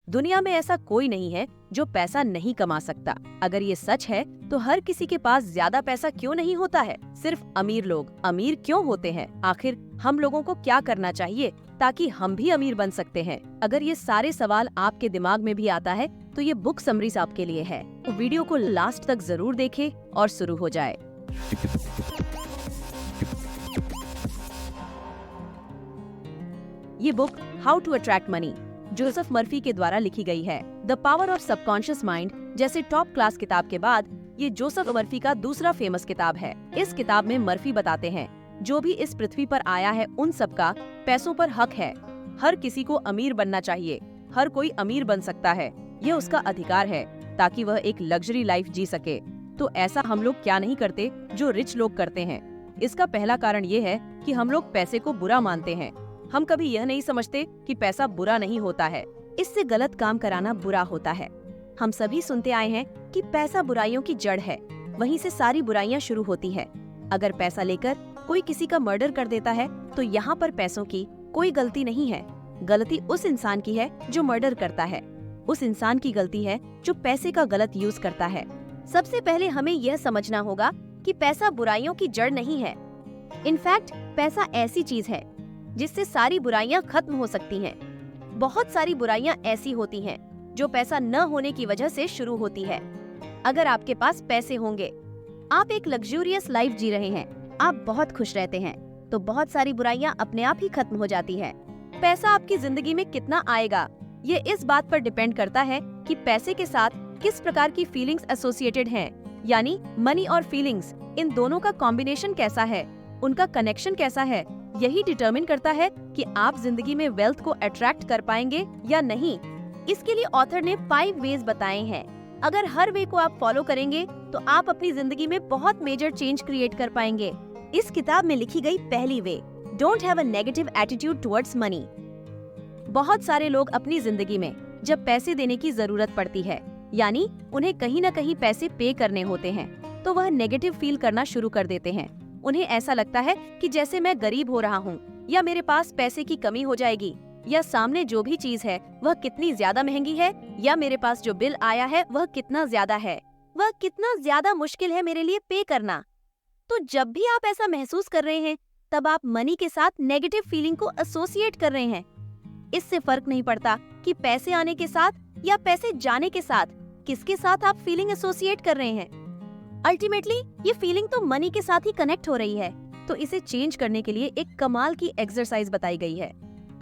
दुनिया में ऐसा कोई नहीं है जो पैसा नहीं कमा सकता। अगर ये सच है तो हर किसी के पास ज्यादा पैसा क्यों नहीं होता है? सिर्फ अमीर लोग अमीर क्यों होते हैं? आखिर हम लोगों को क्या करना चाहिए ताकि हम भी अमीर बन सकते हैं? अगर ये सारे सवाल आपके दिमाग में भी आता है तो ये बुक समरीज आपके लिए है। तो वीडियो को लास्ट तक जरूर देखें और शुरू हो जाए। ये book how to attract money Joseph Murphy के द्वारा लिखी गई है। The power of subconscious mind जैसे टॉप क्लास किताब के बाद ये जोसेफ मर्फी का दूसरा फेमस किताब है। इस किताब में मर्फी बताते हैं जो भी इस पृथ्वी पर आया है उन सबका पैसों पर हक है। हर किसी को अमीर बनना चाहिए। हर कोई अमीर बन सकता है, ये उसका अधिकार है ताकि वह एक लग्जरी लाइफ जी सके। तो ऐसा हम लोग क्या नहीं करते जो रिच लोग करते हैं? इसका पहला कारण ये है कि हम लोग पैसे को बुरा मानते हैं। हम कभी यह नहीं समझते कि पैसा बुरा नहीं होता है, इससे गलत काम कराना बुरा होता है। हम सभी सुनते आए हैं कि पैसा बुराइयों की जड़ है, वहीं से सारी बुराइयां शुरू होती है। अगर पैसा लेकर कोई किसी का मर्डर कर देता है तो यहाँ पर पैसों की कोई गलती नहीं है। गलती उस इंसान की है जो मर्डर करता है। उस इंसान की गलती है जो पैसे का गलत यूज करता है। सबसे पहले हमें यह समझना होगा कि पैसा बुराइयों की जड़ नहीं है। इनफैक्ट पैसा ऐसी चीज है जिससे सारी बुराइयां खत्म हो सकती हैं। बहुत सारी बुराइयां ऐसी होती हैं जो पैसा न होने की वजह से शुरू होती है। अगर आपके पास पैसे होंगे, आप एक लग्जूरियस लाइफ जी रहे हैं, आप बहुत खुश रहते हैं, तो बहुत सारी बुराइयां अपने आप ही खत्म हो जाती है। पैसा आपकी जिंदगी में कितना आएगा ये इस बात पर डिपेंड करता है कि पैसे के साथ किस प्रकार की फीलिंग्स एसोसिएटेड हैं, यानी मनी और फीलिंग्स, इन दोनों का कॉम्बिनेशन कैसा है, उनका कनेक्शन कैसा है। यही डिटरमिन करता है कि आप जिंदगी में वेल्थ को अट्रैक्ट कर पाएंगे या नहीं। इसके लिए ऑथर ने 5 वेज बताए हैं। अगर हर वे को आप फॉलो करेंगे तो आप अपनी जिंदगी में बहुत मेजर चेंज क्रिएट कर पाएंगे। इस किताब में लिखी गई पहली way, don't have a negative attitude towards money. बहुत सारे लोग अपनी जिंदगी में जब पैसे देने की जरूरत पड़ती है, यानी उन्हें कहीं न कहीं पैसे पे करने होते हैं, तो वह नेगेटिव फील करना शुरू कर देते हैं। उन्हें ऐसा लगता है कि जैसे मैं गरीब हो रहा हूँ, या मेरे पास पैसे की कमी हो जाएगी, या सामने जो भी चीज है वह कितनी ज्यादा महंगी है, या मेरे पास जो बिल आया है वह कितना ज्यादा है, वह कितना ज्यादा मुश्किल है मेरे लिए पे करना। तो जब भी आप ऐसा महसूस कर रहे हैं तब आप मनी के साथ नेगेटिव फीलिंग को एसोसिएट कर रहे हैं। इससे फर्क नहीं पड़ता कि पैसे आने के साथ या पैसे जाने के साथ किसके साथ आप फीलिंग एसोसिएट कर रहे हैं। अल्टीमेटली ये फीलिंग तो मनी के साथ ही कनेक्ट हो रही है। तो इसे चेंज करने के लिए एक कमाल की एक्सरसाइज बताई गई है।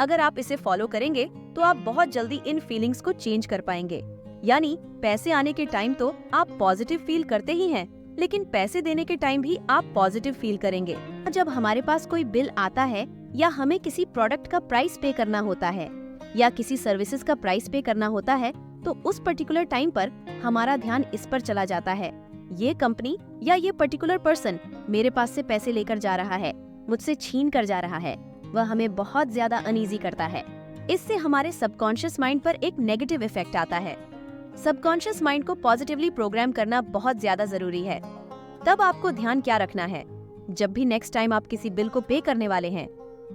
अगर आप इसे फॉलो करेंगे तो आप बहुत जल्दी इन फीलिंग्स को चेंज कर पाएंगे। यानी पैसे आने के टाइम तो आप पॉजिटिव फील करते ही हैं, लेकिन पैसे देने के टाइम भी आप पॉजिटिव फील करेंगे। जब हमारे पास कोई बिल आता है, या हमें किसी प्रोडक्ट का प्राइस पे करना होता है, या किसी सर्विसेज का प्राइस पे करना होता है, तो उस पर्टिकुलर टाइम पर हमारा ध्यान इस पर चला जाता है, ये कंपनी या ये पर्टिकुलर पर्सन मेरे पास से पैसे लेकर जा रहा है, मुझसे छीन कर जा रहा है। वह हमें बहुत ज्यादा अनईजी करता है। इससे हमारे सबकॉन्शियस माइंड पर एक नेगेटिव इफेक्ट आता है। सबकॉन्शियस माइंड को पॉजिटिवली प्रोग्राम करना बहुत ज्यादा जरूरी है। तब आपको ध्यान क्या रखना है? जब भी नेक्स्ट टाइम आप किसी बिल को पे करने वाले हैं,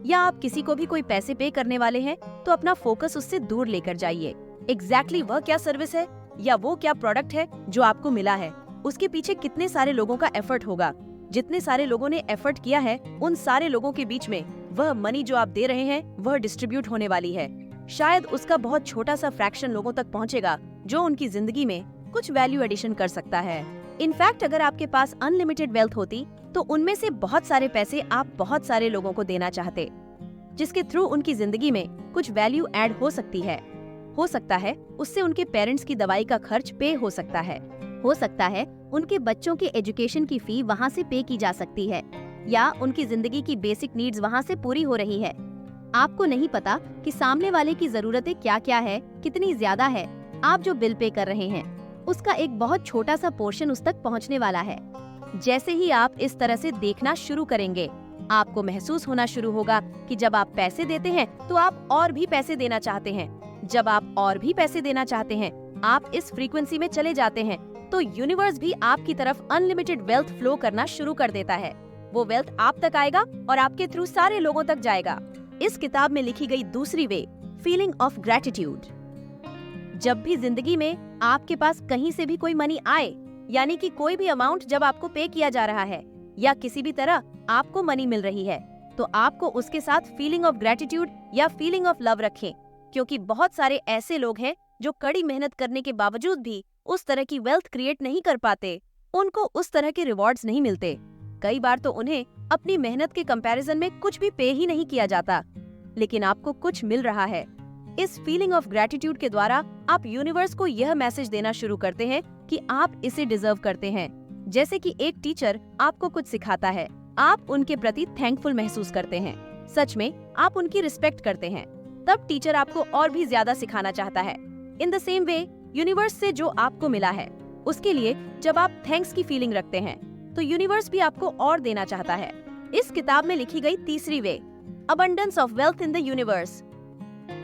या आप किसी को भी कोई पैसे पे करने वाले हैं, तो अपना फोकस उससे दूर लेकर जाइए। एग्जैक्टली वह क्या सर्विस है या वो क्या प्रोडक्ट है जो आपको मिला है, उसके पीछे कितने सारे लोगों का एफर्ट होगा। जितने सारे लोगों ने एफर्ट किया है, उन सारे लोगों के बीच में वह मनी जो आप दे रहे हैं वह डिस्ट्रीब्यूट होने वाली है। शायद उसका बहुत छोटा सा फ्रैक्शन लोगों तक पहुंचेगा जो उनकी जिंदगी में कुछ वैल्यू एडिशन कर सकता है। इनफैक्ट अगर आपके पास अनलिमिटेड वेल्थ होती तो उनमें से बहुत सारे पैसे आप बहुत सारे लोगों को देना चाहते, जिसके थ्रू उनकी जिंदगी में कुछ वैल्यू ऐड हो सकती है। हो सकता है उससे उनके पेरेंट्स की दवाई का खर्च पे हो सकता है। हो सकता है उनके बच्चों के एजुकेशन की फी वहाँ से पे की जा सकती है, या उनकी जिंदगी की बेसिक नीड्स वहाँ से पूरी हो रही है। आपको नहीं पता कि सामने वाले की जरूरतें क्या क्या है, कितनी ज्यादा है। आप जो बिल पे कर रहे हैं उसका एक बहुत छोटा सा पोर्शन उस तक पहुँचने वाला है। जैसे ही आप इस तरह से देखना शुरू करेंगे, आपको महसूस होना शुरू होगा कि जब आप पैसे देते हैं तो आप और भी पैसे देना चाहते हैं। जब आप और भी पैसे देना चाहते हैं, आप इस फ्रीक्वेंसी में चले जाते हैं, तो यूनिवर्स भी आपकी तरफ अनलिमिटेड वेल्थ फ्लो करना शुरू कर देता है। वो वेल्थ आप तक आएगा और आपके थ्रू सारे लोगों तक जाएगा। इस किताब में लिखी गई दूसरी वे, फीलिंग ऑफ ग्रेटिट्यूड। जब भी जिंदगी में आपके पास कहीं से भी कोई मनी आए, यानी कि कोई भी अमाउंट जब आपको पे किया जा रहा है या किसी भी तरह आपको मनी मिल रही है, तो आपको उसके साथ फीलिंग ऑफ ग्रेटिट्यूड या फीलिंग ऑफ लव रखें, क्योंकि बहुत सारे ऐसे लोग हैं जो कड़ी मेहनत करने के बावजूद भी उस तरह की वेल्थ क्रिएट नहीं कर पाते। उनको उस तरह के रिवॉर्ड्स नहीं मिलते। कई बार तो उन्हें अपनी मेहनत के कंपैरिजन में कुछ भी पे ही नहीं किया जाता, लेकिन आपको कुछ मिल रहा है। इस फीलिंग ऑफ ग्रेटिट्यूड के द्वारा आप यूनिवर्स को यह मैसेज देना शुरू करते हैं कि आप इसे डिजर्व करते हैं। जैसे कि एक टीचर आपको कुछ सिखाता है, आप उनके प्रति थैंकफुल महसूस करते हैं, सच में आप उनकी रिस्पेक्ट करते हैं, तब टीचर आपको और भी ज्यादा सिखाना चाहता है। In the same way universe से जो आपको मिला है उसके लिए जब आप थैंक्स की फीलिंग रखते हैं, तो यूनिवर्स भी आपको और देना चाहता है। इस किताब में लिखी गई तीसरी way, abundance of wealth in the universe.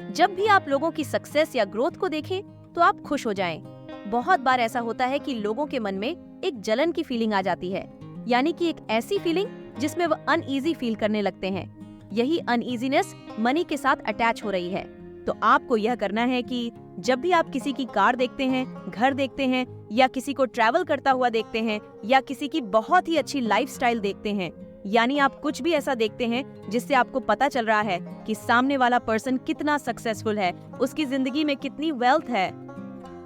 जब भी आप लोगों की सक्सेस या ग्रोथ को देखें तो आप खुश हो जाएं। बहुत बार ऐसा होता है कि लोगों के मन में एक जलन की फीलिंग आ जाती है, यानी कि एक ऐसी फीलिंग जिसमें वह अनईजी फील करने लगते हैं। यही अनईजीनेस मनी के साथ अटैच हो रही है। तो आपको यह करना है कि जब भी आप किसी की कार देखते हैं, घर देखते हैं, या किसी को ट्रैवल करता हुआ देखते हैं, या किसी की बहुत ही अच्छी लाइफस्टाइल देखते हैं, यानी आप कुछ भी ऐसा देखते हैं जिससे आपको पता चल रहा है कि सामने वाला पर्सन कितना सक्सेसफुल है, उसकी जिंदगी में कितनी वेल्थ है,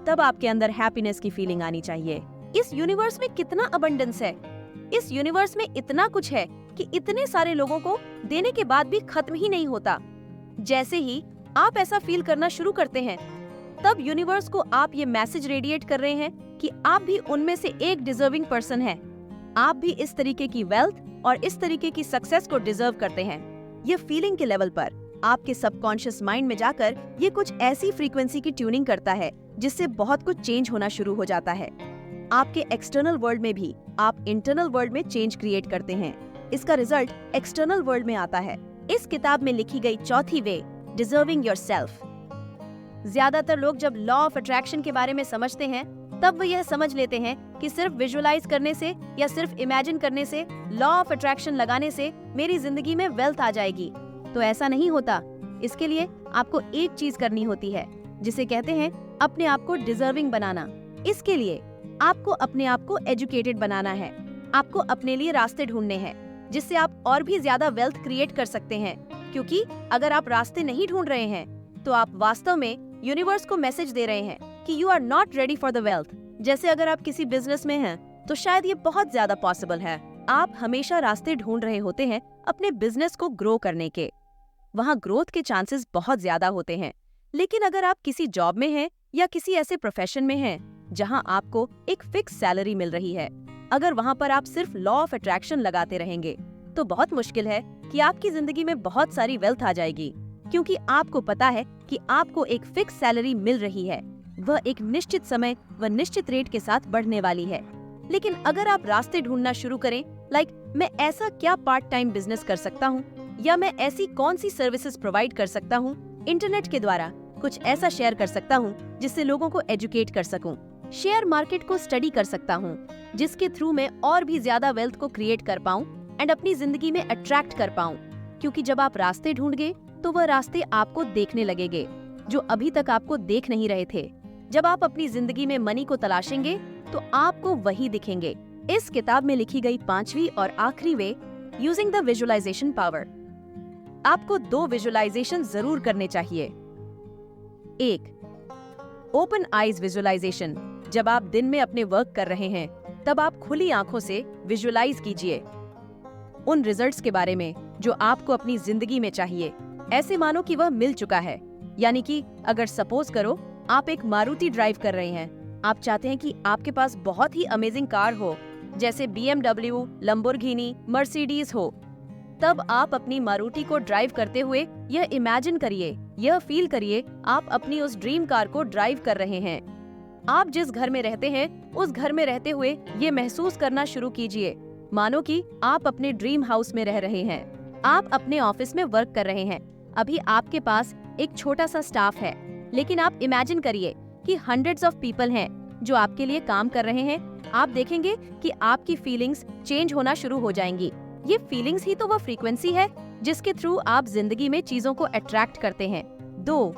तब आपके अंदर हैप्पीनेस की फीलिंग आनी चाहिए। इस यूनिवर्स में कितना अबंडेंस है, इस यूनिवर्स में इतना कुछ है कि इतने सारे लोगों को देने के बाद भी खत्म ही नहीं होता। जैसे ही आप ऐसा फील करना शुरू करते हैं, तब यूनिवर्स को आप ये मैसेज रेडिएट कर रहे हैं कि आप भी उनमें से एक डिजर्विंग पर्सन हैं। आप भी इस तरीके की वेल्थ और इस तरीके की सक्सेस को डिजर्व करते हैं। ये फीलिंग के लेवल पर आपके सबकॉन्शियस माइंड में जाकर ये कुछ ऐसी फ्रीक्वेंसी की ट्यूनिंग करता है जिससे बहुत कुछ चेंज होना शुरू हो जाता है। आपके एक्सटर्नल वर्ल्ड में भी आप इंटरनल वर्ल्ड में चेंज क्रिएट करते हैं। इसका रिजल्ट एक्सटर्नल वर्ल्ड में आता है। इस किताब में लिखी गई चौथी वे, डिजर्विंग योरसेल्फ। ज्यादातर लोग जब लॉ ऑफ अट्रैक्शन के बारे में समझते हैं, तब वो यह समझ लेते हैं कि सिर्फ विजुअलाइज करने से या सिर्फ इमेजिन करने से, लॉ ऑफ अट्रैक्शन लगाने से मेरी जिंदगी में वेल्थ आ जाएगी। तो ऐसा नहीं होता। इसके लिए आपको एक चीज करनी होती है, जिसे कहते हैं अपने आप को डिजर्विंग बनाना। इसके लिए आपको अपने आप को एजुकेटेड बनाना है। आपको अपने लिए रास्ते ढूंढने हैं जिससे आप और भी ज्यादा वेल्थ क्रिएट कर सकते हैं। क्योंकि अगर आप रास्ते नहीं ढूंढ रहे हैं, तो आप वास्तव में यूनिवर्स को मैसेज दे रहे हैं कि you are not ready for the wealth. जैसे अगर आप किसी बिजनेस में हैं, तो शायद ये बहुत ज्यादा पॉसिबल है। आप हमेशा रास्ते ढूंढ रहे होते हैं अपने बिजनेस को ग्रो करने के। वहाँ ग्रोथ के चांसेस बहुत ज्यादा होते हैं। लेकिन अगर आप किसी जॉब में हैं या किसी ऐसे प्रोफेशन में हैं जहाँ आपको एक फिक्स सैलरी मिल रही है, अगर वहाँ पर आप सिर्फ लॉ ऑफ अट्रैक्शन लगाते रहेंगे, तो बहुत मुश्किल है कि आपकी जिंदगी में बहुत सारी वेल्थ आ जाएगी। क्योंकि आपको पता है कि आपको एक फिक्स सैलरी मिल रही है, वह एक निश्चित समय व निश्चित रेट के साथ बढ़ने वाली है। लेकिन अगर आप रास्ते ढूंढना शुरू करें, लाइक मैं ऐसा क्या पार्ट टाइम बिजनेस कर सकता हूँ, या मैं ऐसी कौन सी सर्विसेज प्रोवाइड कर सकता हूँ, इंटरनेट के द्वारा कुछ ऐसा शेयर कर सकता हूँ जिससे लोगों को एजुकेट कर सकूँ, शेयर मार्केट को स्टडी कर सकता हूँ, जिसके थ्रू मैं और भी ज्यादा वेल्थ को क्रिएट कर पाऊँ एंड अपनी जिंदगी में अट्रैक्ट कर पाऊँ। क्योंकि जब आप रास्ते ढूंढगे तो वह रास्ते आपको देखने लगेंगे जो अभी तक आपको देख नहीं रहे थे। जब आप अपनी जिंदगी में मनी को तलाशेंगे तो आपको वही दिखेंगे। इस किताब में लिखी गई पांचवी और आखिरी वे, यूजिंग द विजुअलाइजेशन पावर। आपको 2 विजुअलाइजेशन जरूर करने चाहिए। 1, ओपन आईज विजुअलाइजेशन। जब आप दिन में अपने वर्क कर रहे हैं, तब आप खुली आंखों से विजुअलाइज कीजिए उन रिजल्ट्स के बारे में जो आपको अपनी जिंदगी में चाहिए। ऐसे मानो कि वह मिल चुका है। यानी कि अगर सपोज करो आप एक मारुति ड्राइव कर रहे हैं, आप चाहते हैं कि आपके पास बहुत ही अमेजिंग कार हो, जैसे BMW, लंबोर्गिनी, मर्सिडीज हो, तब आप अपनी मारुति को ड्राइव करते हुए यह इमेजिन करिए, यह फील करिए आप अपनी उस ड्रीम कार को ड्राइव कर रहे हैं। आप जिस घर में रहते हैं, उस घर में रहते हुए ये महसूस करना शुरू कीजिए मानो कि आप अपने ड्रीम हाउस में रह रहे हैं। आप अपने ऑफिस में वर्क कर रहे हैं। अभी आपके पास एक छोटा सा स्टाफ है, लेकिन आप इमेजिन करिए कि हंड्रेड्स ऑफ पीपल हैं जो आपके लिए काम कर रहे हैं। आप देखेंगे कि आपकी फीलिंग्स चेंज होना शुरू हो जाएंगी। ये फीलिंग्स ही तो वो फ्रीक्वेंसी है जिसके थ्रू आप जिंदगी में चीजों को अट्रैक्ट करते हैं। 2,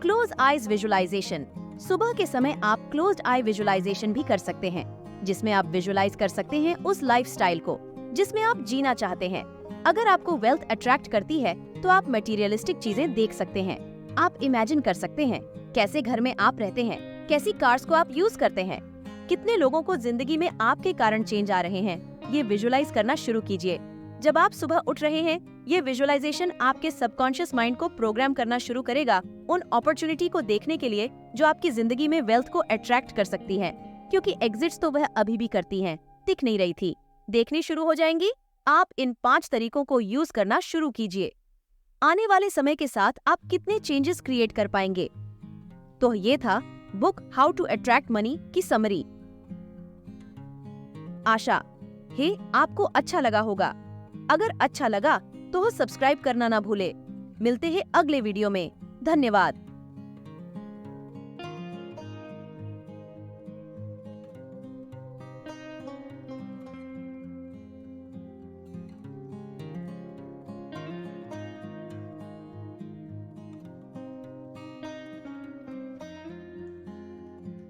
क्लोज आईज विजुअलाइजेशन। सुबह के समय आप क्लोज्ड आई विजुअलाइजेशन भी कर सकते हैं, जिसमें आप विजुअलाइज कर सकते हैं उस लाइफस्टाइल को जिसमें आप जीना चाहते हैं। अगर आपको वेल्थ अट्रैक्ट करती है तो आप मटेरियलिस्टिक चीजें देख सकते हैं। आप इमेजिन कर सकते हैं कैसे घर में आप रहते हैं, कैसी कार्स को आप यूज करते हैं, कितने लोगों को जिंदगी में आपके कारण चेंज आ रहे हैं। ये विजुअलाइज करना शुरू कीजिए। जब आप सुबह उठ रहे हैं, ये विजुअलाइजेशन आपके सबकॉन्शियस माइंड को प्रोग्राम करना शुरू करेगा उन अपॉर्चुनिटी को देखने के लिए जो आपकी जिंदगी में वेल्थ को अट्रैक्ट कर सकती है, क्योंकि एग्जिट्स तो वह अभी भी करती हैं, दिख नहीं रही थी, देखनी शुरू हो जाएंगी। आप इन 5 तरीकों को यूज करना शुरू कीजिए। आने वाले समय के साथ आप कितने चेंजेस क्रिएट कर पाएंगे। तो ये था book how to attract money की समरी। आशा है आपको अच्छा लगा होगा। अगर अच्छा लगा तो सब्सक्राइब करना ना भूले। मिलते हैं अगले वीडियो में। धन्यवाद।